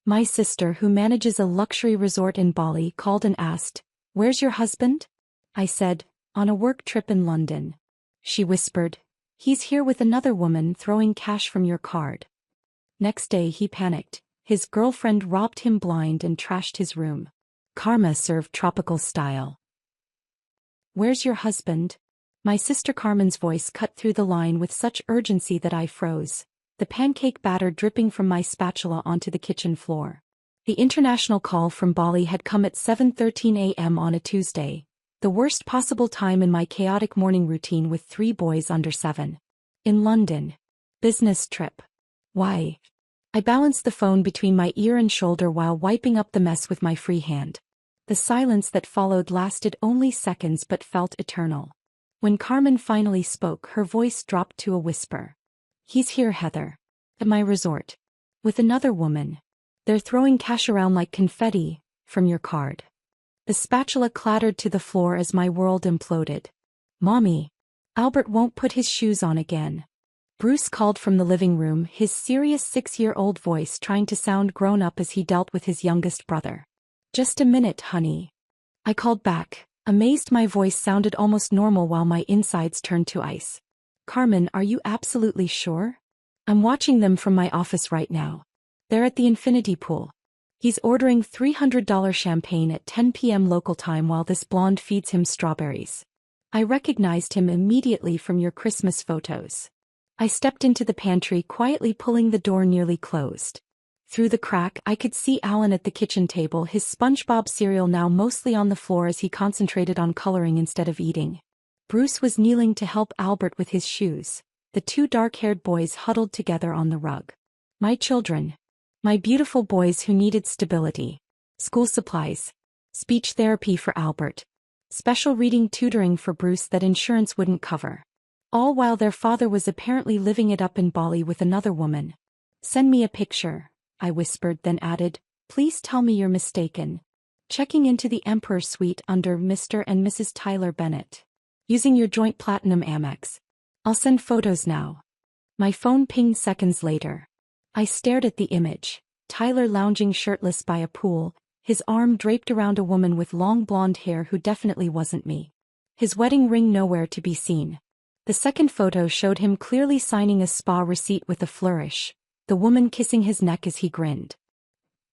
My sister, who manages a luxury resort in Bali, called and asked, "Where's your husband?" I said, "On a work trip in London." She whispered, "He's here with another woman throwing cash from your card." Next day he panicked. His girlfriend robbed him blind and trashed his room. Karma served tropical style. "Where's your husband?" My sister Carmen's voice cut through the line with such urgency that I froze, the pancake batter dripping from my spatula onto the kitchen floor. The international call from Bali had come at 7:13 a.m. on a Tuesday, the worst possible time in my chaotic morning routine with 3 boys under 7. In London. Business trip. Why? I balanced the phone between my ear and shoulder while wiping up the mess with my free hand. The silence that followed lasted only seconds but felt eternal. When Carmen finally spoke, her voice dropped to a whisper. "He's here, Heather. At my resort. With another woman. They're throwing cash around like confetti, from your card." The spatula clattered to the floor as my world imploded. "Mommy. Albert won't put his shoes on again." Bruce called from the living room, his serious 6-year-old voice trying to sound grown up as he dealt with his youngest brother. "Just a minute, honey." I called back, amazed my voice sounded almost normal while my insides turned to ice. "Carmen, are you absolutely sure? I'm watching them from my office right now. They're at the infinity pool. He's ordering $300 champagne at 10 p.m. local time while this blonde feeds him strawberries. I recognized him immediately from your Christmas photos." I stepped into the pantry, quietly pulling the door nearly closed. Through the crack, I could see Alan at the kitchen table, his SpongeBob cereal now mostly on the floor as he concentrated on coloring instead of eating. Bruce was kneeling to help Albert with his shoes, the 2 dark-haired boys huddled together on the rug. My children. My beautiful boys who needed stability. School supplies. Speech therapy for Albert. Special reading tutoring for Bruce that insurance wouldn't cover. All while their father was apparently living it up in Bali with another woman. "Send me a picture," I whispered, then added, "Please tell me you're mistaken." Checking into the Emperor Suite under Mr. and Mrs. Tyler Bennett. "Using your joint platinum Amex. I'll send photos now." My phone pinged seconds later. I stared at the image. Tyler lounging shirtless by a pool, his arm draped around a woman with long blonde hair who definitely wasn't me. His wedding ring nowhere to be seen. The second photo showed him clearly signing a spa receipt with a flourish, the woman kissing his neck as he grinned.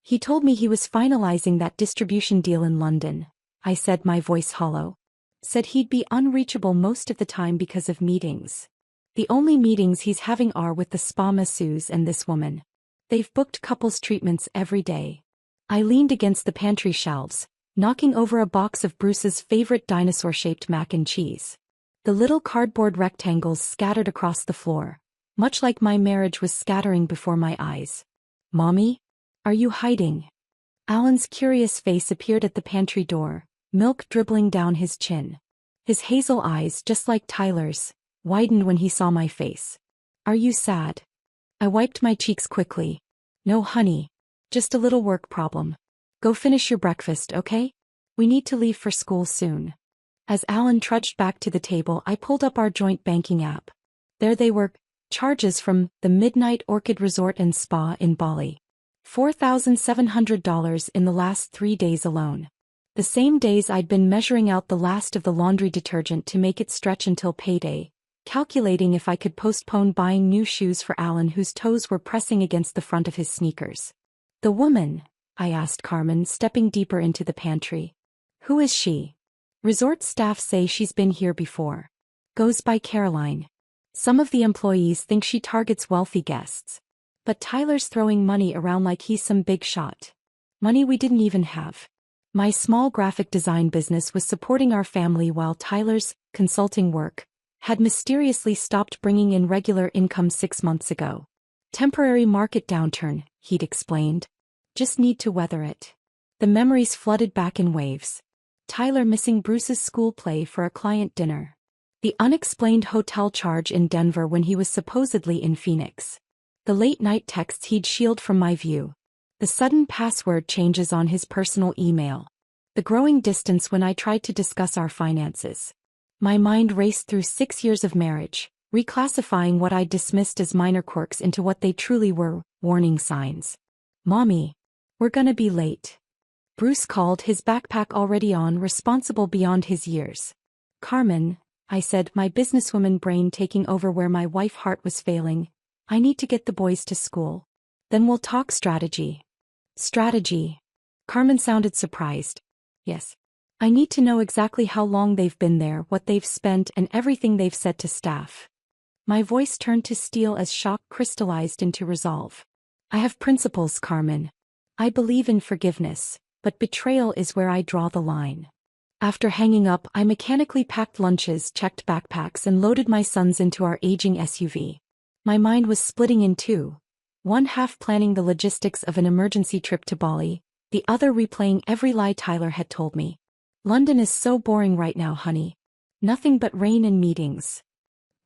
"He told me he was finalizing that distribution deal in London," I said, my voice hollow. "Said he'd be unreachable most of the time because of meetings. The only meetings he's having are with the spa masseuse and this woman. They've booked couples treatments every day." I leaned against the pantry shelves, knocking over a box of Bruce's favorite dinosaur-shaped mac and cheese. The little cardboard rectangles scattered across the floor, much like my marriage was scattering before my eyes. "Mommy? Are you hiding?" Alan's curious face appeared at the pantry door, milk dribbling down his chin. His hazel eyes, just like Tyler's, widened when he saw my face. "Are you sad?" I wiped my cheeks quickly. "No, honey. Just a little work problem. Go finish your breakfast, okay? We need to leave for school soon." As Alan trudged back to the table, I pulled up our joint banking app. There they were, charges from the Midnight Orchid Resort and Spa in Bali. $4,700 in the last 3 days alone. The same days I'd been measuring out the last of the laundry detergent to make it stretch until payday, calculating if I could postpone buying new shoes for Alan whose toes were pressing against the front of his sneakers. "The woman?" I asked Carmen, stepping deeper into the pantry. "Who is she?" "Resort staff say she's been here before. Goes by Caroline. Some of the employees think she targets wealthy guests. But Tyler's throwing money around like he's some big shot. Money we didn't even have." My small graphic design business was supporting our family while Tyler's consulting work had mysteriously stopped bringing in regular income 6 months ago. "Temporary market downturn," he'd explained. "Just need to weather it." The memories flooded back in waves. Tyler missing Bruce's school play for a client dinner. The unexplained hotel charge in Denver when he was supposedly in Phoenix. The late-night texts he'd shield from my view. The sudden password changes on his personal email. The growing distance when I tried to discuss our finances. My mind raced through 6 years of marriage, reclassifying what I dismissed as minor quirks into what they truly were, warning signs. "Mommy." We're gonna be late. Bruce called, his backpack already on, responsible beyond his years. Carmen, I said, my businesswoman brain taking over where my wife heart was failing, I need to get the boys to school. Then we'll talk strategy. Strategy. Carmen sounded surprised. Yes. I need to know exactly how long they've been there, what they've spent, and everything they've said to staff. My voice turned to steel as shock crystallized into resolve. I have principles, Carmen. I believe in forgiveness, but betrayal is where I draw the line. After hanging up, I mechanically packed lunches, checked backpacks, and loaded my sons into our aging SUV. My mind was splitting in two. One half planning the logistics of an emergency trip to Bali, the other replaying every lie Tyler had told me. London is so boring right now, honey. Nothing but rain and meetings.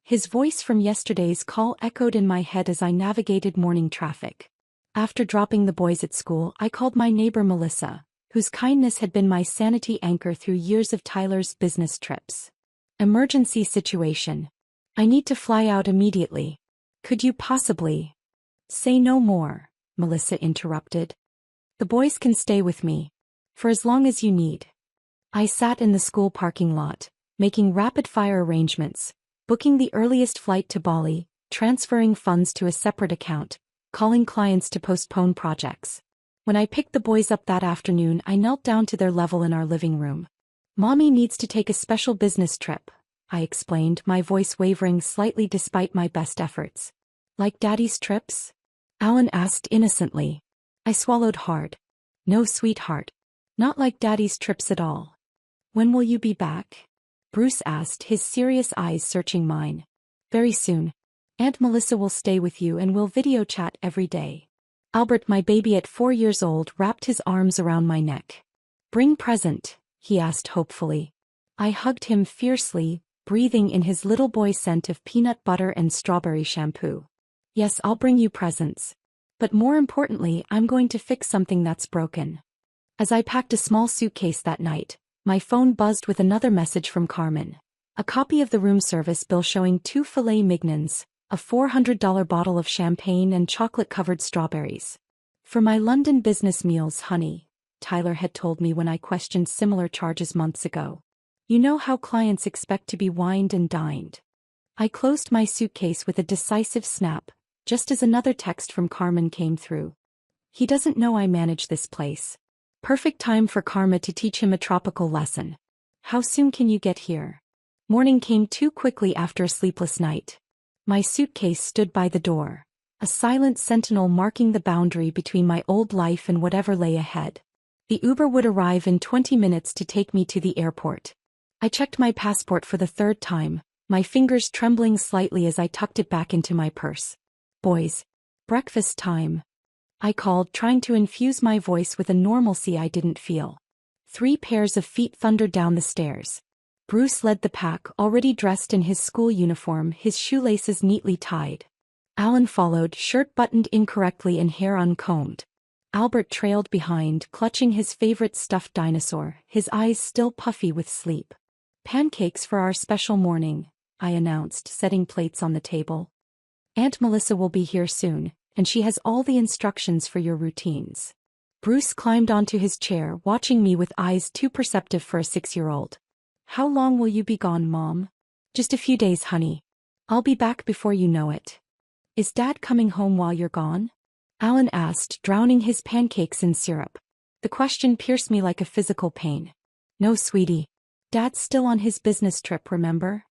His voice from yesterday's call echoed in my head as I navigated morning traffic. After dropping the boys at school, I called my neighbor Melissa, whose kindness had been my sanity anchor through years of Tyler's business trips. Emergency situation. I need to fly out immediately. Could you possibly... Say no more, Melissa interrupted. The boys can stay with me. For as long as you need. I sat in the school parking lot, making rapid-fire arrangements, booking the earliest flight to Bali, transferring funds to a separate account, calling clients to postpone projects. When I picked the boys up that afternoon, I knelt down to their level in our living room. Mommy needs to take a special business trip, I explained, my voice wavering slightly despite my best efforts. Like Daddy's trips? Alan asked innocently. I swallowed hard. No, sweetheart. Not like Daddy's trips at all. When will you be back? Bruce asked, his serious eyes searching mine. Very soon. Aunt Melissa will stay with you and we'll video chat every day. Albert, my baby at 4 years old, wrapped his arms around my neck. Bring present, he asked hopefully. I hugged him fiercely, breathing in his little boy scent of peanut butter and strawberry shampoo. Yes, I'll bring you presents. But more importantly, I'm going to fix something that's broken. As I packed a small suitcase that night, my phone buzzed with another message from Carmen. A copy of the room service bill showing 2 filet mignons, a $400 bottle of champagne and chocolate-covered strawberries. For my London business meals, honey, Tyler had told me when I questioned similar charges months ago. You know how clients expect to be wined and dined. I closed my suitcase with a decisive snap, just as another text from Carmen came through. He doesn't know I manage this place. Perfect time for Karma to teach him a tropical lesson. How soon can you get here? Morning came too quickly after a sleepless night. My suitcase stood by the door, a silent sentinel marking the boundary between my old life and whatever lay ahead. The Uber would arrive in 20 minutes to take me to the airport. I checked my passport for the 3rd time, my fingers trembling slightly as I tucked it back into my purse. Boys. Breakfast time. I called, trying to infuse my voice with a normalcy I didn't feel. 3 pairs of feet thundered down the stairs. Bruce led the pack, already dressed in his school uniform, his shoelaces neatly tied. Alan followed, shirt buttoned incorrectly and hair uncombed. Albert trailed behind, clutching his favorite stuffed dinosaur, his eyes still puffy with sleep. Pancakes for our special morning, I announced, setting plates on the table. Aunt Melissa will be here soon, and she has all the instructions for your routines. Bruce climbed onto his chair, watching me with eyes too perceptive for a 6-year-old. How long will you be gone, Mom? Just a few days, honey. I'll be back before you know it. Is Dad coming home while you're gone? Alan asked, drowning his pancakes in syrup. The question pierced me like a physical pain. No, sweetie. Dad's still on his business trip, remember?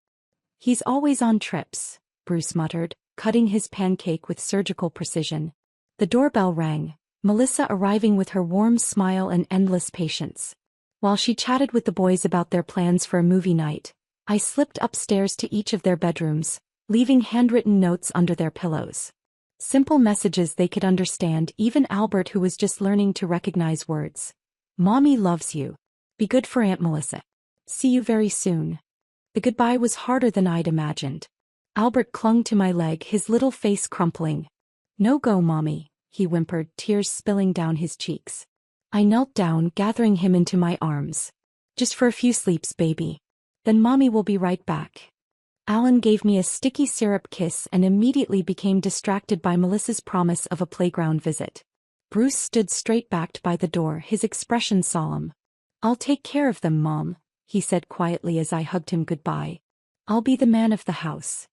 He's always on trips, Bruce muttered, cutting his pancake with surgical precision. The doorbell rang, Melissa arriving with her warm smile and endless patience. While she chatted with the boys about their plans for a movie night, I slipped upstairs to each of their bedrooms, leaving handwritten notes under their pillows. Simple messages they could understand, even Albert, who was just learning to recognize words. Mommy loves you. Be good for Aunt Melissa. See you very soon. The goodbye was harder than I'd imagined. Albert clung to my leg, his little face crumpling. No go, Mommy, he whimpered, tears spilling down his cheeks. I knelt down, gathering him into my arms. Just for a few sleeps, baby. Then Mommy will be right back. Alan gave me a sticky syrup kiss and immediately became distracted by Melissa's promise of a playground visit. Bruce stood straight backed by the door, his expression solemn. "I'll take care of them, Mom," he said quietly as I hugged him goodbye. "I'll be the man of the house."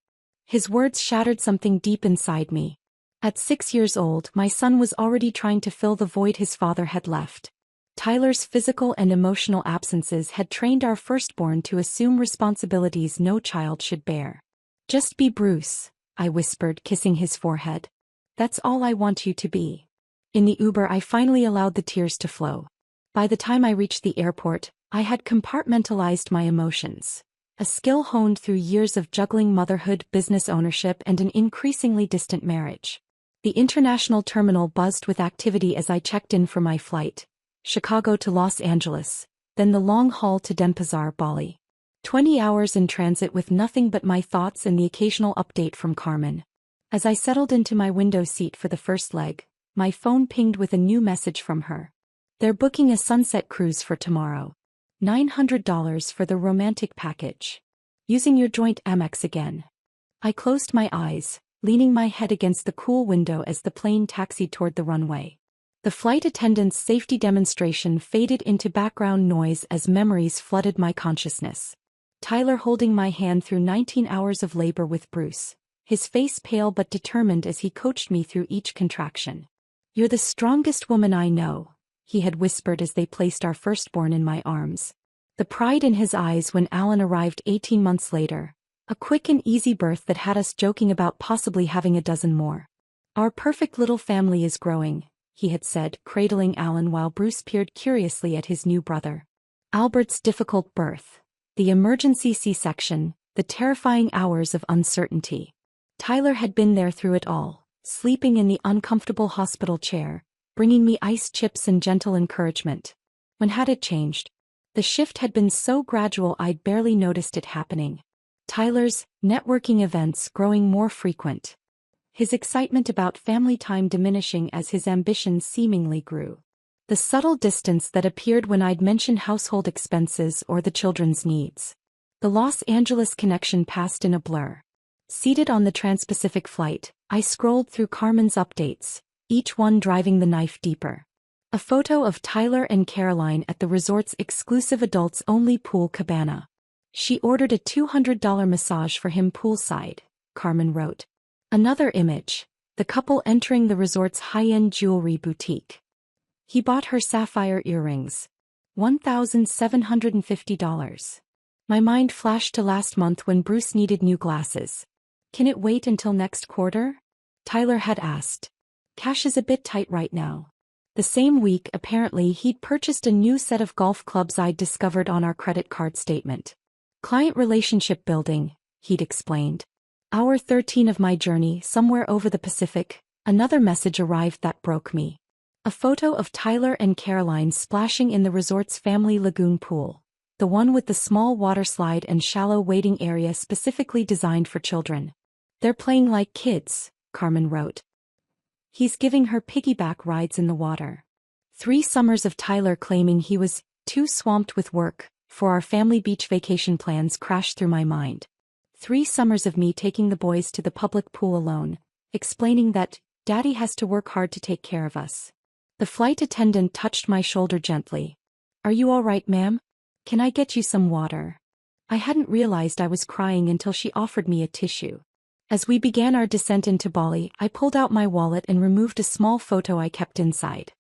His words shattered something deep inside me. At 6 years old, my son was already trying to fill the void his father had left. Tyler's physical and emotional absences had trained our firstborn to assume responsibilities no child should bear. "Just be Bruce," I whispered, kissing his forehead. "That's all I want you to be." In the Uber, I finally allowed the tears to flow. By the time I reached the airport, I had compartmentalized my emotions, a skill honed through years of juggling motherhood, business ownership, and an increasingly distant marriage. The international terminal buzzed with activity as I checked in for my flight, Chicago to Los Angeles, then the long haul to Denpasar, Bali. 20 hours in transit with nothing but my thoughts and the occasional update from Carmen. As I settled into my window seat for the first leg, my phone pinged with a new message from her. "They're booking a sunset cruise for tomorrow. $900 for the romantic package. Using your joint Amex again." I closed my eyes, leaning my head against the cool window as the plane taxied toward the runway. The flight attendant's safety demonstration faded into background noise as memories flooded my consciousness. Tyler holding my hand through 19 hours of labor with Bruce, his face pale but determined as he coached me through each contraction. "You're the strongest woman I know," he had whispered as they placed our firstborn in my arms. The pride in his eyes when Alan arrived 18 months later, a quick and easy birth that had us joking about possibly having a dozen more. "Our perfect little family is growing," he had said, cradling Alan while Bruce peered curiously at his new brother. Albert's difficult birth, the emergency C-section, the terrifying hours of uncertainty. Tyler had been there through it all, sleeping in the uncomfortable hospital chair, bringing me ice chips and gentle encouragement. When had it changed? The shift had been so gradual I'd barely noticed it happening. Tyler's networking events growing more frequent. His excitement about family time diminishing as his ambitions seemingly grew. The subtle distance that appeared when I'd mention household expenses or the children's needs. The Los Angeles connection passed in a blur. Seated on the Trans-Pacific flight, I scrolled through Carmen's updates, each one driving the knife deeper. A photo of Tyler and Caroline at the resort's exclusive adults-only pool cabana. "She ordered a $200 massage for him poolside," Carmen wrote. Another image, the couple entering the resort's high-end jewelry boutique. "He bought her sapphire earrings. $1,750. My mind flashed to last month when Bruce needed new glasses. "Can it wait until next quarter?" Tyler had asked. "Cash is a bit tight right now." The same week, apparently, he'd purchased a new set of golf clubs I'd discovered on our credit card statement. "Client relationship building," he'd explained. Hour 13 of my journey, somewhere over the Pacific, another message arrived that broke me. A photo of Tyler and Caroline splashing in the resort's family lagoon pool, the one with the small water slide and shallow waiting area specifically designed for children. "They're playing like kids," Carmen wrote. "He's giving her piggyback rides in the water." 3 summers of Tyler claiming he was too swamped with work for our family beach vacation plans crashed through my mind. 3 summers of me taking the boys to the public pool alone, explaining that Daddy has to work hard to take care of us. The flight attendant touched my shoulder gently. "Are you all right, ma'am? Can I get you some water?" I hadn't realized I was crying until she offered me a tissue. As we began our descent into Bali, I pulled out my wallet and removed a small photo I kept inside.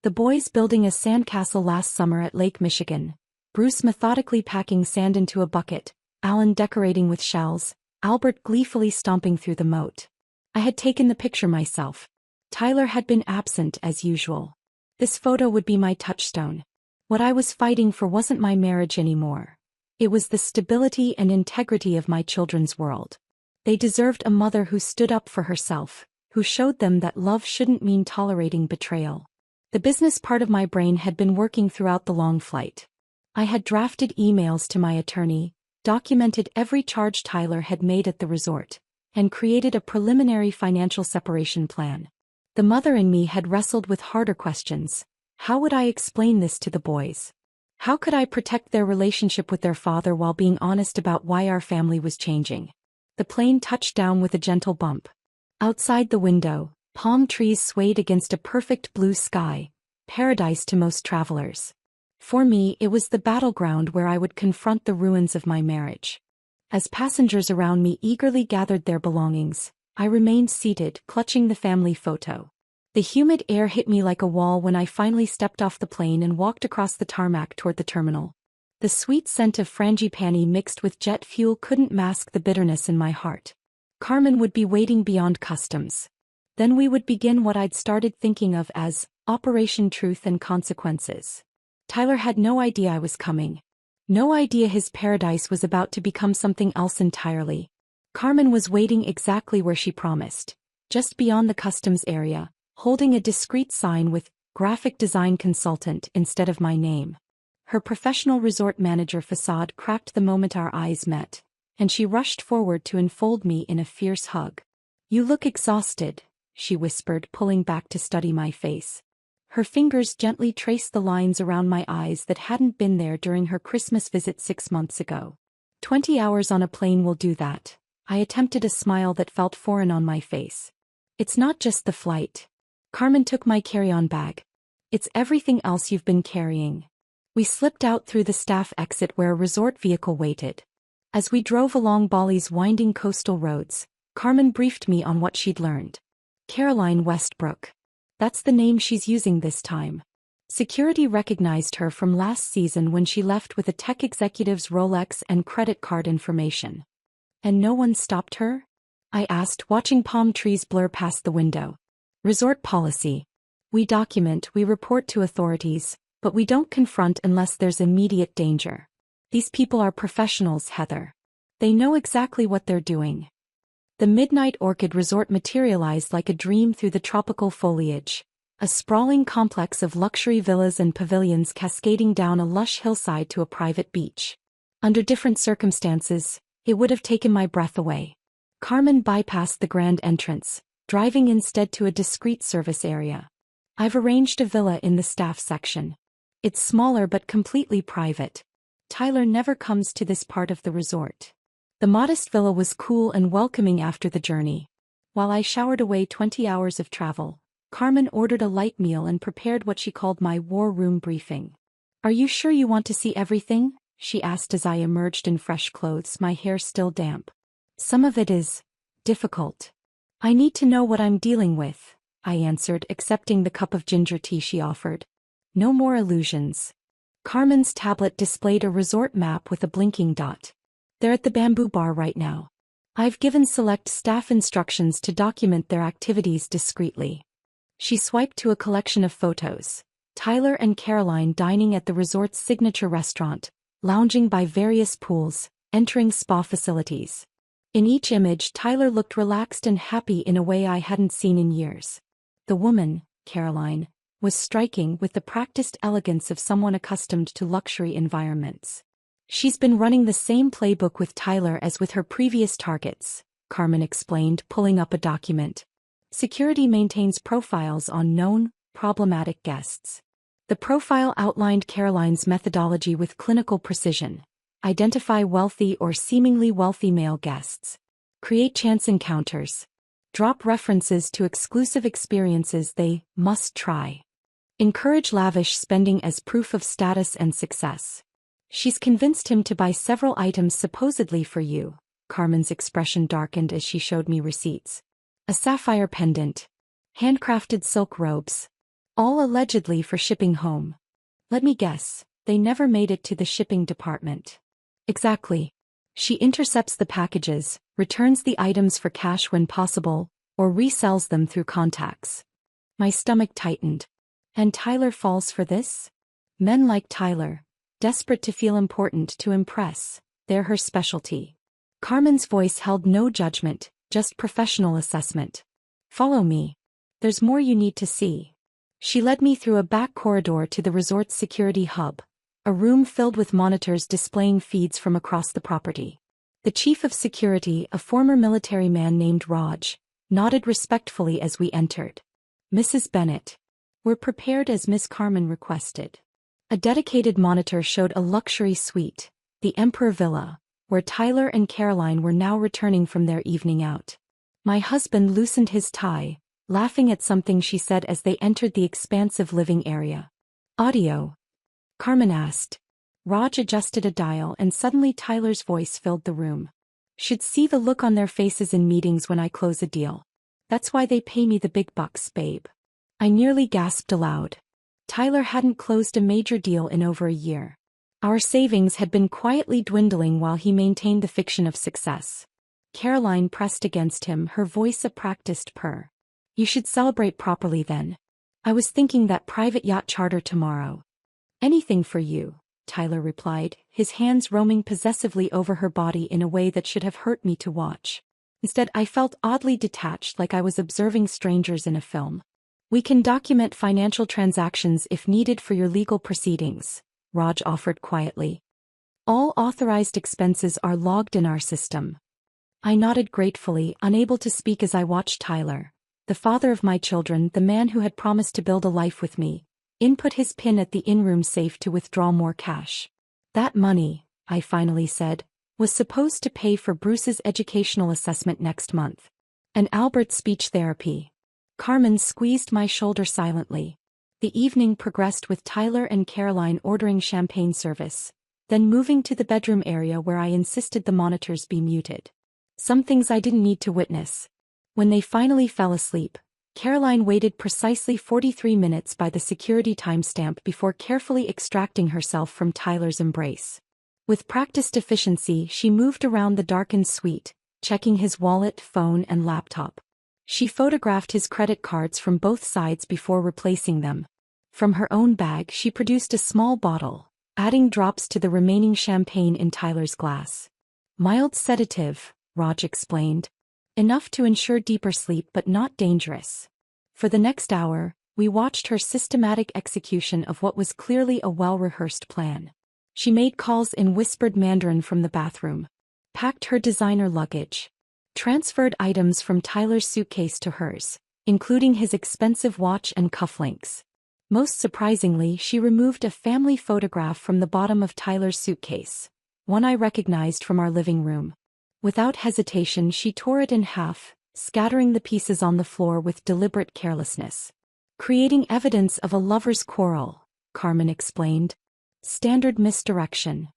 The boys building a sandcastle last summer at Lake Michigan, Bruce methodically packing sand into a bucket, Alan decorating with shells, Albert gleefully stomping through the moat. I had taken the picture myself. Tyler had been absent as usual. This photo would be my touchstone. What I was fighting for wasn't my marriage anymore. It was the stability and integrity of my children's world. They deserved a mother who stood up for herself, who showed them that love shouldn't mean tolerating betrayal. The business part of my brain had been working throughout the long flight. I had drafted emails to my attorney, documented every charge Tyler had made at the resort, and created a preliminary financial separation plan. The mother in me had wrestled with harder questions. How would I explain this to the boys? How could I protect their relationship with their father while being honest about why our family was changing? The plane touched down with a gentle bump. Outside the window, Palm trees swayed against a perfect blue sky, paradise to most travelers. For me, it was the battleground where I would confront the ruins of my marriage. As passengers around me eagerly gathered their belongings, I remained seated, clutching the family photo. The humid air hit me like a wall when I finally stepped off the plane and walked across the tarmac toward the terminal. The sweet scent of frangipani mixed with jet fuel couldn't mask the bitterness in my heart. Carmen would be waiting beyond customs. Then we would begin what I'd started thinking of as Operation Truth and Consequences. Tyler had no idea I was coming. No idea his paradise was about to become something else entirely. Carmen was waiting exactly where she promised, just beyond the customs area, holding a discreet sign with graphic design consultant instead of my name. Her professional resort manager facade cracked the moment our eyes met, and she rushed forward to enfold me in a fierce hug. "You look exhausted," she whispered, pulling back to study my face. Her fingers gently traced the lines around my eyes that hadn't been there during her Christmas visit 6 months ago. 20 hours on a plane will do that. I attempted a smile that felt foreign on my face. "It's not just the flight." Carmen took my carry-on bag. "It's everything else you've been carrying." We slipped out through the staff exit where a resort vehicle waited. As we drove along Bali's winding coastal roads, Carmen briefed me on what she'd learned. Caroline Westbrook. That's the name she's using this time. Security recognized her from last season when she left with a tech executive's Rolex and credit card information. "And no one stopped her?" I asked, watching palm trees blur past the window. "Resort policy. We document, we report to authorities, but we don't confront unless there's immediate danger. These people are professionals, Heather. They know exactly what they're doing." The Midnight Orchid Resort materialized like a dream through the tropical foliage, a sprawling complex of luxury villas and pavilions cascading down a lush hillside to a private beach. Under different circumstances, it would have taken my breath away. Carmen bypassed the grand entrance, driving instead to a discreet service area. "I've arranged a villa in the staff section. It's smaller but completely private. Tyler never comes to this part of the resort." The modest villa was cool and welcoming after the journey. While I showered away 20 hours of travel, Carmen ordered a light meal and prepared what she called my war room briefing. "Are you sure you want to see everything?" she asked as I emerged in fresh clothes, my hair still damp. "Some of it is difficult. I need to know what I'm dealing with," I answered, accepting the cup of ginger tea she offered. "No more illusions." Carmen's tablet displayed a resort map with a blinking dot. "They're at the bamboo bar right now. I've given select staff instructions to document their activities discreetly." She swiped to a collection of photos. Tyler and Caroline dining at the resort's signature restaurant, lounging by various pools, entering spa facilities. In each image, Tyler looked relaxed and happy in a way I hadn't seen in years. The woman, Caroline, was striking with the practiced elegance of someone accustomed to luxury environments. "She's been running the same playbook with Tyler as with her previous targets," Carmen explained, pulling up a document. "Security maintains profiles on known, problematic guests." The profile outlined Caroline's methodology with clinical precision. Identify wealthy or seemingly wealthy male guests. Create chance encounters. Drop references to exclusive experiences they must try. Encourage lavish spending as proof of status and success. "She's convinced him to buy several items supposedly for you." Carmen's expression darkened as she showed me receipts. "A sapphire pendant. Handcrafted silk robes. All allegedly for shipping home. Let me guess, they never made it to the shipping department." "Exactly. She intercepts the packages, returns the items for cash when possible, or resells them through contacts." My stomach tightened. And Tyler falls for this? Men like Tyler, desperate to feel important, to impress, they're her specialty. Carmen's voice held no judgment, just professional assessment. "Follow me. There's more you need to see." She led me through a back corridor to the resort's security hub, a room filled with monitors displaying feeds from across the property. The chief of security, a former military man named Raj, nodded respectfully as we entered. "Mrs. Bennett. We're prepared as Miss Carmen requested." A dedicated monitor showed a luxury suite, the Emperor Villa, where Tyler and Caroline were now returning from their evening out. My husband loosened his tie, laughing at something she said as they entered the expansive living area. Audio? Carmen asked. Raj adjusted a dial and suddenly Tyler's voice filled the room. Should see the look on their faces in meetings when I close a deal. That's why they pay me the big bucks, babe. I nearly gasped aloud. Tyler hadn't closed a major deal in over a year. Our savings had been quietly dwindling while he maintained the fiction of success. Caroline pressed against him, her voice a practiced purr. You should celebrate properly then. I was thinking that private yacht charter tomorrow. Anything for you, Tyler replied, his hands roaming possessively over her body in a way that should have hurt me to watch. Instead, I felt oddly detached, like I was observing strangers in a film. We can document financial transactions if needed for your legal proceedings, Raj offered quietly. All authorized expenses are logged in our system. I nodded gratefully, unable to speak as I watched Tyler, the father of my children, the man who had promised to build a life with me, input his PIN at the in-room safe to withdraw more cash. That money, I finally said, was supposed to pay for Bruce's educational assessment next month. And Albert's speech therapy. Carmen squeezed my shoulder silently. The evening progressed with Tyler and Caroline ordering champagne service, then moving to the bedroom area where I insisted the monitors be muted. Some things I didn't need to witness. When they finally fell asleep, Caroline waited precisely 43 minutes by the security timestamp before carefully extracting herself from Tyler's embrace. With practiced efficiency, she moved around the darkened suite, checking his wallet, phone, and laptop. She photographed his credit cards from both sides before replacing them. From her own bag, she produced a small bottle, adding drops to the remaining champagne in Tyler's glass. Mild sedative, Raj explained. Enough to ensure deeper sleep but not dangerous. For the next hour, we watched her systematic execution of what was clearly a well-rehearsed plan. She made calls in whispered Mandarin from the bathroom, packed her designer luggage, transferred items from Tyler's suitcase to hers, including his expensive watch and cufflinks. Most surprisingly, she removed a family photograph from the bottom of Tyler's suitcase, one I recognized from our living room. Without hesitation, she tore it in half, scattering the pieces on the floor with deliberate carelessness. Creating evidence of a lover's quarrel, Carmen explained. Standard misdirection.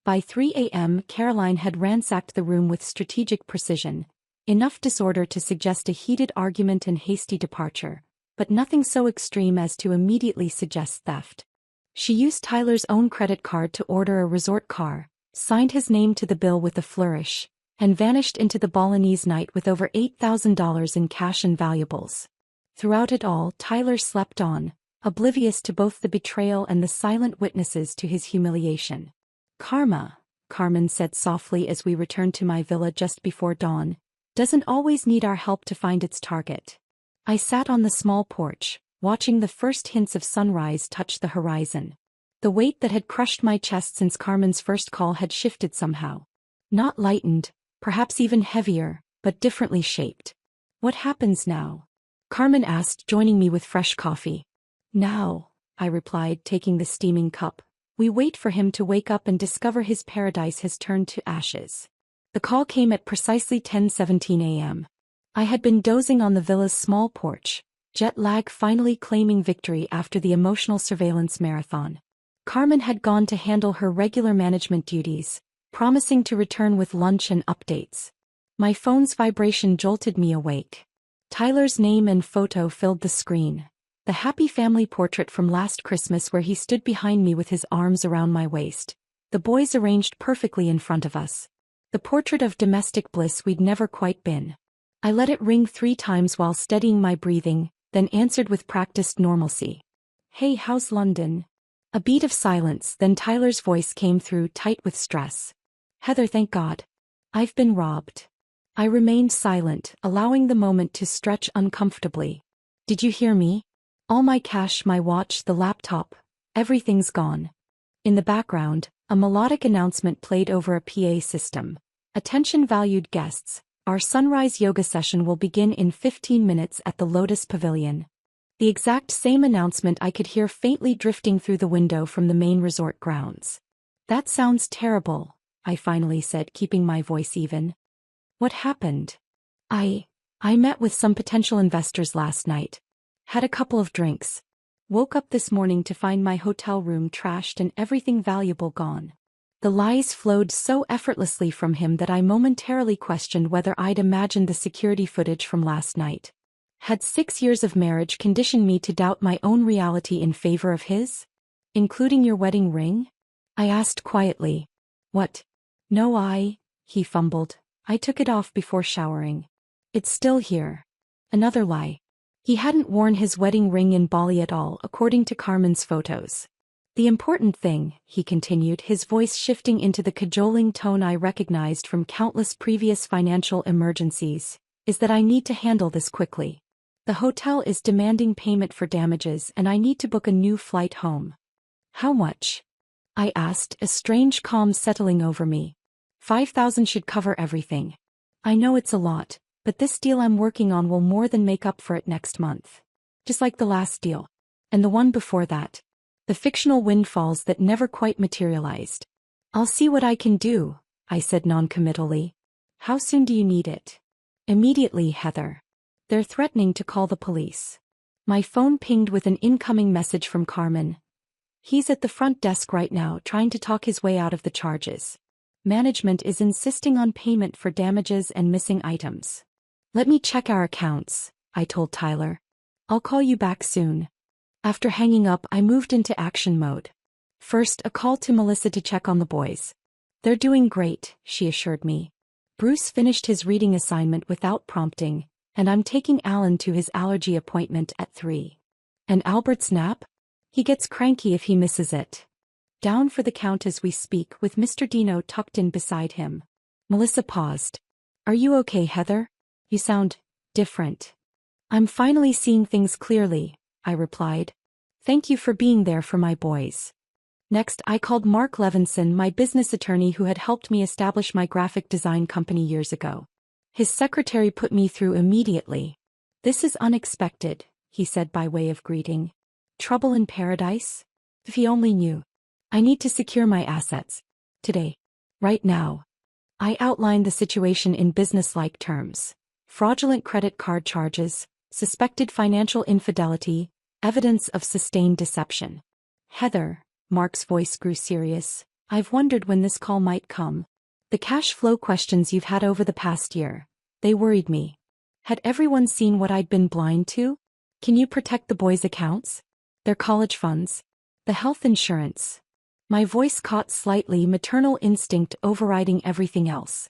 By 3 a.m., Caroline had ransacked the room with strategic precision, enough disorder to suggest a heated argument and hasty departure, but nothing so extreme as to immediately suggest theft. She used Tyler's own credit card to order a resort car, signed his name to the bill with a flourish, and vanished into the Balinese night with over $8,000 in cash and valuables. Throughout it all, Tyler slept on, oblivious to both the betrayal and the silent witnesses to his humiliation. Karma, Carmen said softly as we returned to my villa just before dawn, doesn't always need our help to find its target. I sat on the small porch, watching the first hints of sunrise touch the horizon. The weight that had crushed my chest since Carmen's first call had shifted somehow. Not lightened, perhaps even heavier, but differently shaped. What happens now? Carmen asked, joining me with fresh coffee. Now, I replied, taking the steaming cup. We wait for him to wake up and discover his paradise has turned to ashes. The call came at precisely 10:17 a.m. I had been dozing on the villa's small porch, jet lag finally claiming victory after the emotional surveillance marathon. Carmen had gone to handle her regular management duties, promising to return with lunch and updates. My phone's vibration jolted me awake. Tyler's name and photo filled the screen. The happy family portrait from last Christmas where he stood behind me with his arms around my waist. The boys arranged perfectly in front of us. The portrait of domestic bliss we'd never quite been. I let it ring 3 times while steadying my breathing, then answered with practiced normalcy. Hey, how's London? A beat of silence, then Tyler's voice came through, tight with stress. Heather, thank God. I've been robbed. I remained silent, allowing the moment to stretch uncomfortably. Did you hear me? All my cash, my watch, the laptop, everything's gone. In the background, a melodic announcement played over a PA system. Attention valued guests, our sunrise yoga session will begin in 15 minutes at the Lotus Pavilion. The exact same announcement I could hear faintly drifting through the window from the main resort grounds. That sounds terrible, I finally said, keeping my voice even. What happened? I met with some potential investors last night. Had a couple of drinks. Woke up this morning to find my hotel room trashed and everything valuable gone. The lies flowed so effortlessly from him that I momentarily questioned whether I'd imagined the security footage from last night. Had 6 years of marriage conditioned me to doubt my own reality in favor of his? Including your wedding ring? I asked quietly. What? No, he fumbled. I took it off before showering. It's still here. Another lie. He hadn't worn his wedding ring in Bali at all, according to Carmen's photos. The important thing, he continued, his voice shifting into the cajoling tone I recognized from countless previous financial emergencies, is that I need to handle this quickly. The hotel is demanding payment for damages and I need to book a new flight home. How much? I asked, a strange calm settling over me. 5,000 should cover everything. I know it's a lot, but this deal I'm working on will more than make up for it next month. Just like the last deal. And the one before that. The fictional windfalls that never quite materialized. I'll see what I can do, I said noncommittally. How soon do you need it? Immediately, Heather. They're threatening to call the police. My phone pinged with an incoming message from Carmen. He's at the front desk right now trying to talk his way out of the charges. Management is insisting on payment for damages and missing items. Let me check our accounts, I told Tyler. I'll call you back soon. After hanging up, I moved into action mode. First, a call to Melissa to check on the boys. They're doing great, she assured me. Bruce finished his reading assignment without prompting, and I'm taking Alan to his allergy appointment at 3. And Albert's nap? He gets cranky if he misses it. Down for the count as we speak, with Mr. Dino tucked in beside him. Melissa paused. Are you okay, Heather? You sound different. I'm finally seeing things clearly, I replied. Thank you for being there for my boys. Next, I called Mark Levinson, my business attorney who had helped me establish my graphic design company years ago. His secretary put me through immediately. This is unexpected, he said by way of greeting. Trouble in paradise? If he only knew. I need to secure my assets. Today. Right now. I outlined the situation in business-like terms. Fraudulent credit card charges, suspected financial infidelity, evidence of sustained deception. Heather, Mark's voice grew serious, I've wondered when this call might come. The cash flow questions you've had over the past year, they worried me. Had everyone seen what I'd been blind to? Can you protect the boys' accounts? Their college funds? The health insurance? My voice caught slightly, maternal instinct overriding everything else.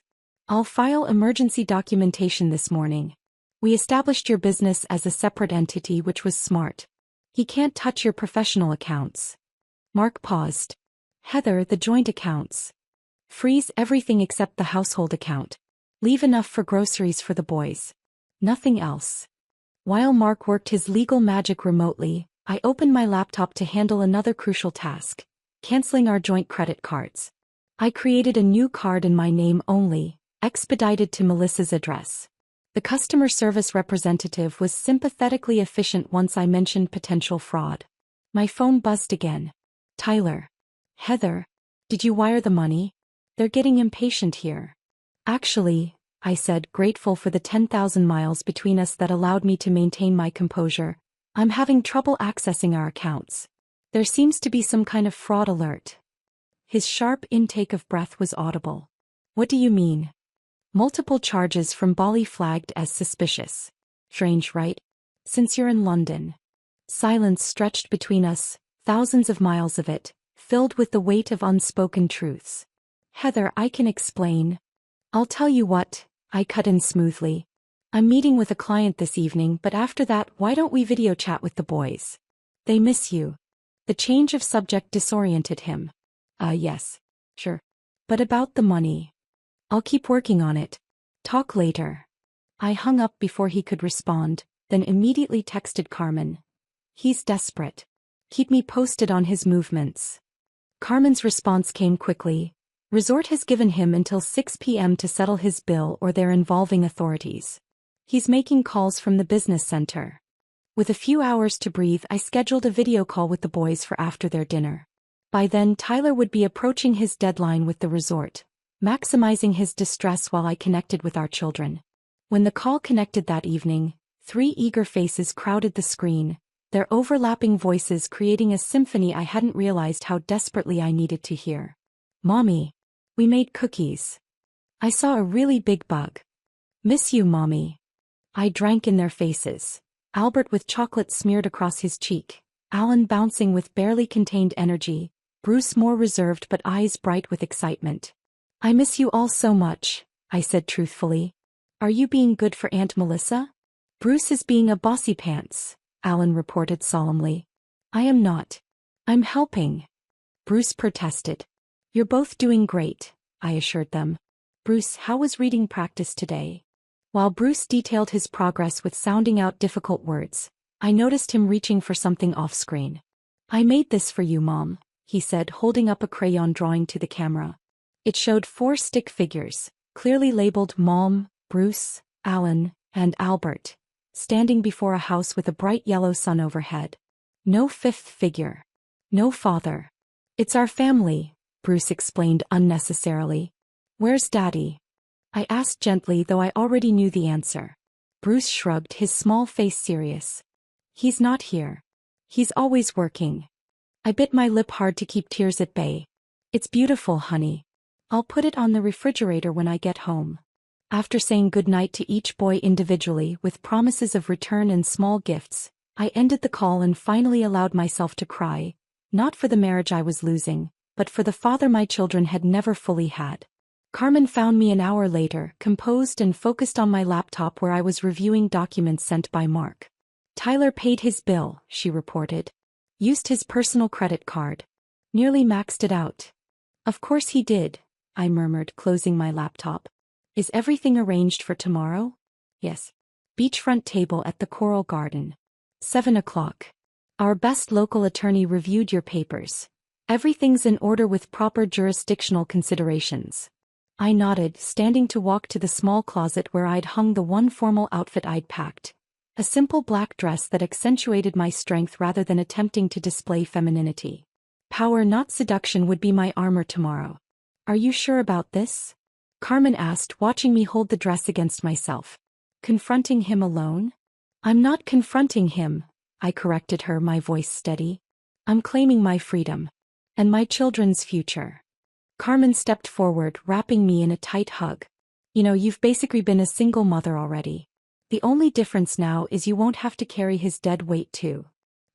I'll file emergency documentation this morning. We established your business as a separate entity, which was smart. He can't touch your professional accounts. Mark paused. Heather, the joint accounts. Freeze everything except the household account. Leave enough for groceries for the boys. Nothing else. While Mark worked his legal magic remotely, I opened my laptop to handle another crucial task, canceling our joint credit cards. I created a new card in my name only, expedited to Melissa's address. The customer service representative was sympathetically efficient once I mentioned potential fraud. My phone buzzed again. Tyler. Heather. Did you wire the money? They're getting impatient here. Actually, I said, grateful for the 10,000 miles between us that allowed me to maintain my composure, I'm having trouble accessing our accounts. There seems to be some kind of fraud alert. His sharp intake of breath was audible. What do you mean? Multiple charges from Bali flagged as suspicious. Strange, right? Since you're in London. Silence stretched between us, thousands of miles of it, filled with the weight of unspoken truths. Heather, I can explain. I'll tell you what, I cut in smoothly. I'm meeting with a client this evening, but after that, why don't we video chat with the boys? They miss you. The change of subject disoriented him. Yes. Sure. But about the money. I'll keep working on it. Talk later. I hung up before he could respond, then immediately texted Carmen. He's desperate. Keep me posted on his movements. Carmen's response came quickly. Resort has given him until 6 p.m. to settle his bill or they're involving authorities. He's making calls from the business center. With a few hours to breathe, I scheduled a video call with the boys for after their dinner. By then, Tyler would be approaching his deadline with the resort, maximizing his distress while I connected with our children. When the call connected that evening, 3 eager faces crowded the screen, their overlapping voices creating a symphony I hadn't realized how desperately I needed to hear. Mommy. We made cookies. I saw a really big bug. Miss you, Mommy. I drank in their faces. Albert with chocolate smeared across his cheek, Alan bouncing with barely contained energy, Bruce more reserved but eyes bright with excitement. I miss you all so much, I said truthfully. Are you being good for Aunt Melissa? Bruce is being a bossy pants, Alan reported solemnly. I am not. I'm helping. Bruce protested. You're both doing great, I assured them. Bruce, how was reading practice today? While Bruce detailed his progress with sounding out difficult words, I noticed him reaching for something off-screen. I made this for you, Mom, he said, holding up a crayon drawing to the camera. It showed 4 stick figures, clearly labeled Mom, Bruce, Alan, and Albert, standing before a house with a bright yellow sun overhead. No 5th figure. No father. It's our family, Bruce explained unnecessarily. Where's Daddy? I asked gently, though I already knew the answer. Bruce shrugged, his small face serious. He's not here. He's always working. I bit my lip hard to keep tears at bay. It's beautiful, honey. I'll put it on the refrigerator when I get home. After saying goodnight to each boy individually with promises of return and small gifts, I ended the call and finally allowed myself to cry, not for the marriage I was losing, but for the father my children had never fully had. Carmen found me an hour later, composed and focused on my laptop where I was reviewing documents sent by Mark. Tyler paid his bill, she reported. Used his personal credit card. Nearly maxed it out. Of course he did, I murmured, closing my laptop. Is everything arranged for tomorrow? Yes. Beachfront table at the Coral Garden. 7 o'clock. Our best local attorney reviewed your papers. Everything's in order with proper jurisdictional considerations. I nodded, standing to walk to the small closet where I'd hung the one formal outfit I'd packed. A simple black dress that accentuated my strength rather than attempting to display femininity. Power, not seduction, would be my armor tomorrow. Are you sure about this? Carmen asked, watching me hold the dress against myself. Confronting him alone? I'm not confronting him, I corrected her, my voice steady. I'm claiming my freedom. And my children's future. Carmen stepped forward, wrapping me in a tight hug. You know, you've basically been a single mother already. The only difference now is you won't have to carry his dead weight too.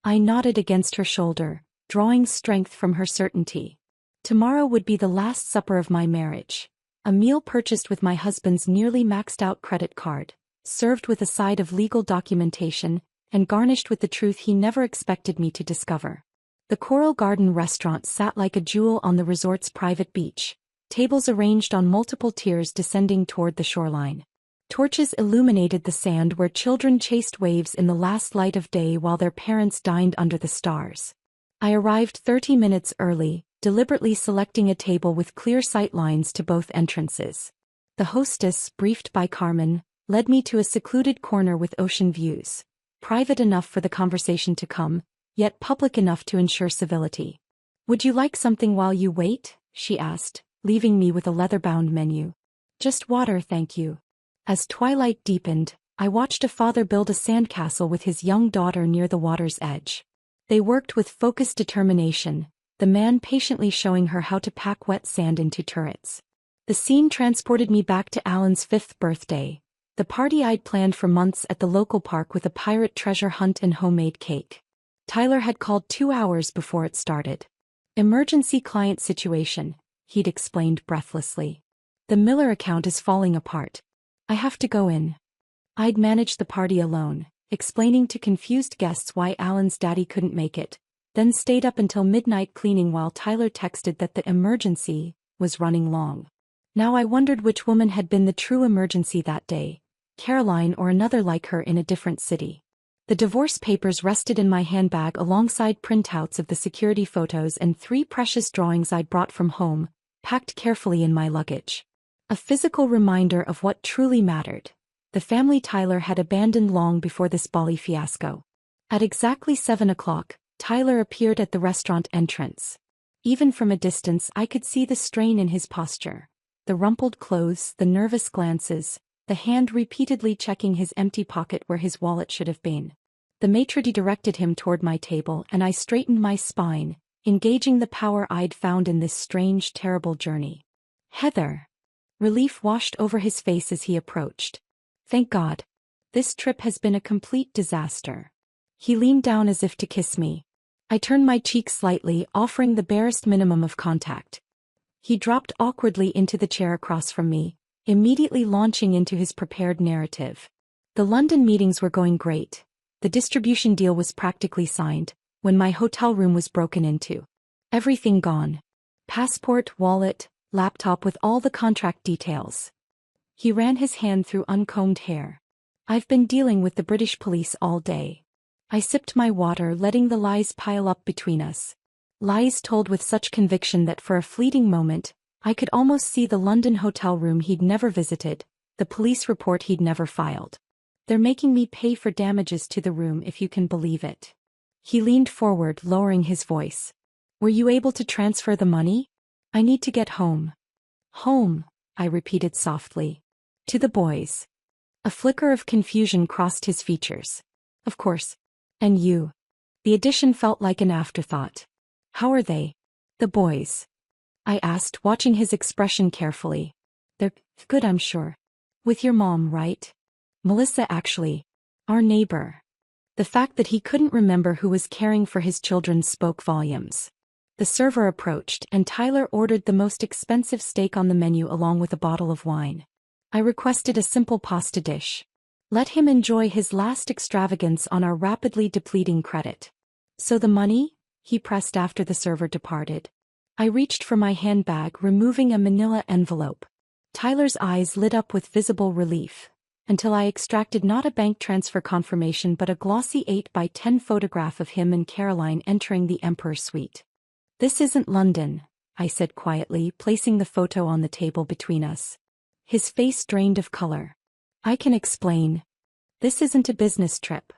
I nodded against her shoulder, drawing strength from her certainty. Tomorrow would be the last supper of my marriage. A meal purchased with my husband's nearly maxed-out credit card, served with a side of legal documentation, and garnished with the truth he never expected me to discover. The Coral Garden restaurant sat like a jewel on the resort's private beach, tables arranged on multiple tiers descending toward the shoreline. Torches illuminated the sand where children chased waves in the last light of day while their parents dined under the stars. I arrived 30 minutes early, deliberately selecting a table with clear sight lines to both entrances. The hostess, briefed by Carmen, led me to a secluded corner with ocean views, private enough for the conversation to come, yet public enough to ensure civility. Would you like something while you wait? She asked, leaving me with a leather-bound menu. Just water, thank you. As twilight deepened, I watched a father build a sandcastle with his young daughter near the water's edge. They worked with focused determination, the man patiently showing her how to pack wet sand into turrets. The scene transported me back to Alan's 5th birthday, the party I'd planned for months at the local park with a pirate treasure hunt and homemade cake. Tyler had called 2 hours before it started. Emergency client situation, he'd explained breathlessly. The Miller account is falling apart. I have to go in. I'd managed the party alone, explaining to confused guests why Alan's daddy couldn't make it, then stayed up until midnight cleaning while Tyler texted that the emergency was running long. Now I wondered which woman had been the true emergency that day, Caroline or another like her in a different city. The divorce papers rested in my handbag alongside printouts of the security photos and 3 precious drawings I'd brought from home, packed carefully in my luggage. A physical reminder of what truly mattered. The family Tyler had abandoned long before this Bali fiasco. At exactly 7 o'clock, Tyler appeared at the restaurant entrance. Even from a distance I could see the strain in his posture. The rumpled clothes, the nervous glances, the hand repeatedly checking his empty pocket where his wallet should have been. The maitre d' directed him toward my table and I straightened my spine, engaging the power I'd found in this strange, terrible journey. Heather. Relief washed over his face as he approached. Thank God. This trip has been a complete disaster. He leaned down as if to kiss me. I turned my cheek slightly, offering the barest minimum of contact. He dropped awkwardly into the chair across from me, immediately launching into his prepared narrative. The London meetings were going great. The distribution deal was practically signed, when my hotel room was broken into. Everything gone. Passport, wallet, laptop with all the contract details. He ran his hand through uncombed hair. I've been dealing with the British police all day. I sipped my water, letting the lies pile up between us. Lies told with such conviction that for a fleeting moment, I could almost see the London hotel room he'd never visited, the police report he'd never filed. They're making me pay for damages to the room if you can believe it. He leaned forward, lowering his voice. Were you able to transfer the money? I need to get home. Home, I repeated softly. To the boys. A flicker of confusion crossed his features. Of course. And you. The addition felt like an afterthought. How are they? The boys. I asked, watching his expression carefully. They're good, I'm sure. With your mom, right? Melissa, actually. Our neighbor. The fact that he couldn't remember who was caring for his children spoke volumes. The server approached and Tyler ordered the most expensive steak on the menu along with a bottle of wine. I requested a simple pasta dish. Let him enjoy his last extravagance on our rapidly depleting credit. So the money? He pressed after the server departed. I reached for my handbag, removing a manila envelope. Tyler's eyes lit up with visible relief, until I extracted not a bank transfer confirmation but a glossy 8x10 photograph of him and Caroline entering the Emperor Suite. This isn't London, I said quietly, placing the photo on the table between us. His face drained of color. I can explain. This isn't a business trip.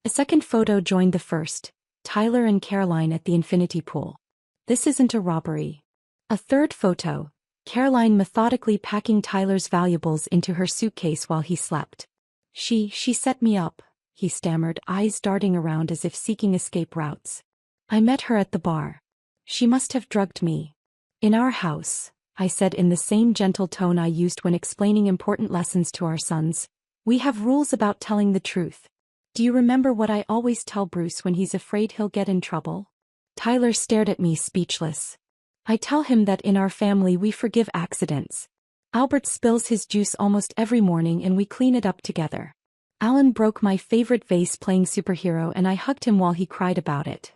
A second photo joined the first, Tyler and Caroline at the infinity pool. This isn't a robbery. A third photo, Caroline methodically packing Tyler's valuables into her suitcase while he slept. She set me up, he stammered, eyes darting around as if seeking escape routes. I met her at the bar. She must have drugged me. In our house, I said in the same gentle tone I used when explaining important lessons to our sons, we have rules about telling the truth. Do you remember what I always tell Bruce when he's afraid he'll get in trouble? Tyler stared at me, speechless. I tell him that in our family we forgive accidents. Albert spills his juice almost every morning and we clean it up together. Alan broke my favorite vase playing superhero and I hugged him while he cried about it.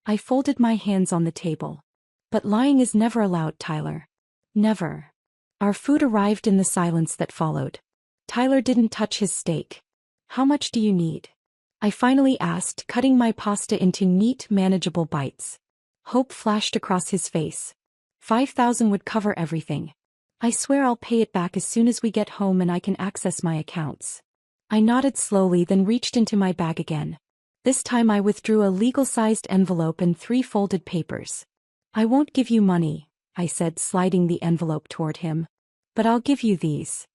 I folded my hands on the table. But lying is never allowed, Tyler. Never. Our food arrived in the silence that followed. Tyler didn't touch his steak. How much do you need? I finally asked, cutting my pasta into neat, manageable bites. Hope flashed across his face. 5,000 would cover everything. I swear I'll pay it back as soon as we get home and I can access my accounts. I nodded slowly, then reached into my bag again. This time I withdrew a legal-sized envelope and 3 folded papers. I won't give you money, I said, sliding the envelope toward him. But I'll give you these.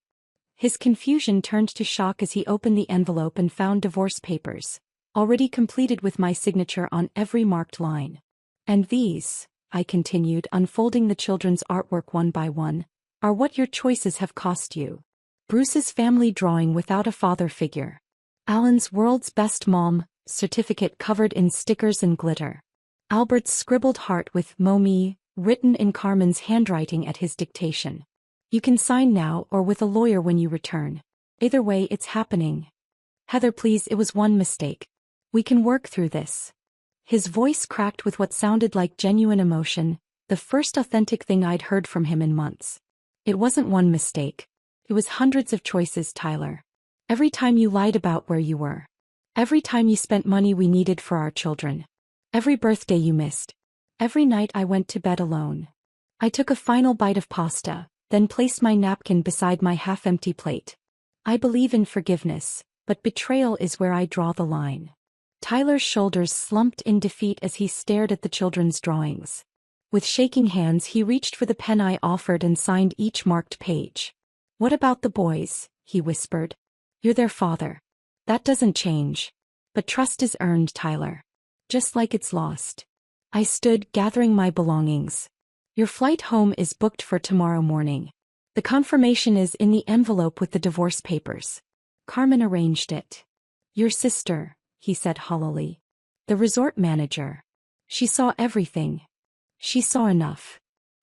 His confusion turned to shock as he opened the envelope and found divorce papers, already completed with my signature on every marked line. And these, I continued, unfolding the children's artwork one by one, are what your choices have cost you. Bruce's family drawing without a father figure. Alan's world's best mom certificate covered in stickers and glitter. Albert's scribbled heart with Momi written in Carmen's handwriting at his dictation. You can sign now or with a lawyer when you return. Either way, it's happening. Heather, please, it was one mistake. We can work through this. His voice cracked with what sounded like genuine emotion, the first authentic thing I'd heard from him in months. It wasn't one mistake. It was hundreds of choices, Tyler. Every time you lied about where you were. Every time you spent money we needed for our children. Every birthday you missed. Every night I went to bed alone. I took a final bite of pasta, then placed my napkin beside my half-empty plate. I believe in forgiveness, but betrayal is where I draw the line. Tyler's shoulders slumped in defeat as he stared at the children's drawings. With shaking hands he reached for the pen I offered and signed each marked page. What about the boys? he whispered. You're their father. That doesn't change. But trust is earned, Tyler. Just like it's lost. I stood, gathering my belongings. Your flight home is booked for tomorrow morning. The confirmation is in the envelope with the divorce papers. Carmen arranged it. Your sister, he said hollowly. The resort manager. She saw everything. She saw enough.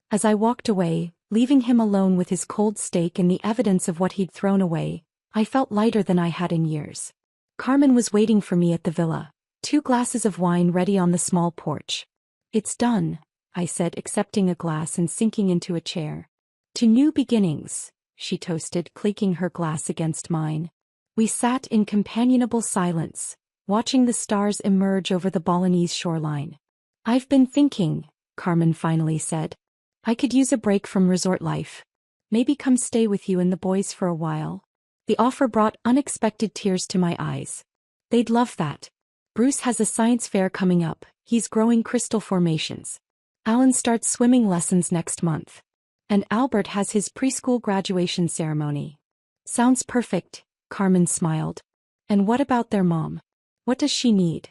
As I walked away, leaving him alone with his cold steak and the evidence of what he'd thrown away, I felt lighter than I had in years. Carmen was waiting for me at the villa, 2 glasses of wine ready on the small porch. It's done, I said, accepting a glass and sinking into a chair. To new beginnings, she toasted, clinking her glass against mine. We sat in companionable silence, watching the stars emerge over the Balinese shoreline. I've been thinking, Carmen finally said. I could use a break from resort life. Maybe come stay with you and the boys for a while. The offer brought unexpected tears to my eyes. They'd love that. Bruce has a science fair coming up, he's growing crystal formations. Alan starts swimming lessons next month. And Albert has his preschool graduation ceremony. Sounds perfect, Carmen smiled. And what about their mom? What does she need?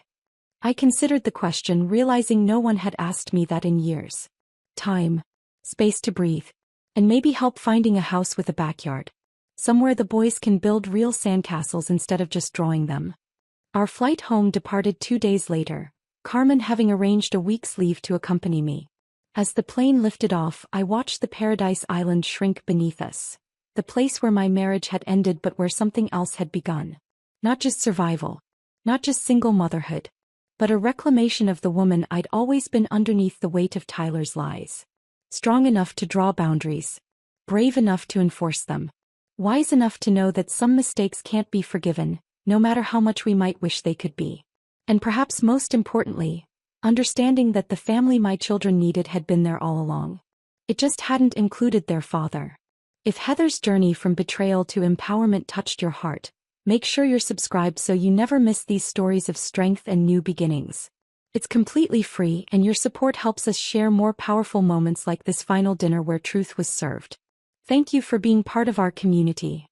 I considered the question, realizing no one had asked me that in years. Time. Space to breathe. And maybe help finding a house with a backyard. Somewhere the boys can build real sandcastles instead of just drawing them. Our flight home departed 2 days later, Carmen having arranged a week's leave to accompany me. As the plane lifted off, I watched the paradise island shrink beneath us. The place where my marriage had ended but where something else had begun. Not just survival. Not just single motherhood. But a reclamation of the woman I'd always been underneath the weight of Tyler's lies. Strong enough to draw boundaries. Brave enough to enforce them. Wise enough to know that some mistakes can't be forgiven, no matter how much we might wish they could be. And perhaps most importantly, understanding that the family my children needed had been there all along. It just hadn't included their father. If Heather's journey from betrayal to empowerment touched your heart, make sure you're subscribed so you never miss these stories of strength and new beginnings. It's completely free, and your support helps us share more powerful moments like this final dinner where truth was served. Thank you for being part of our community.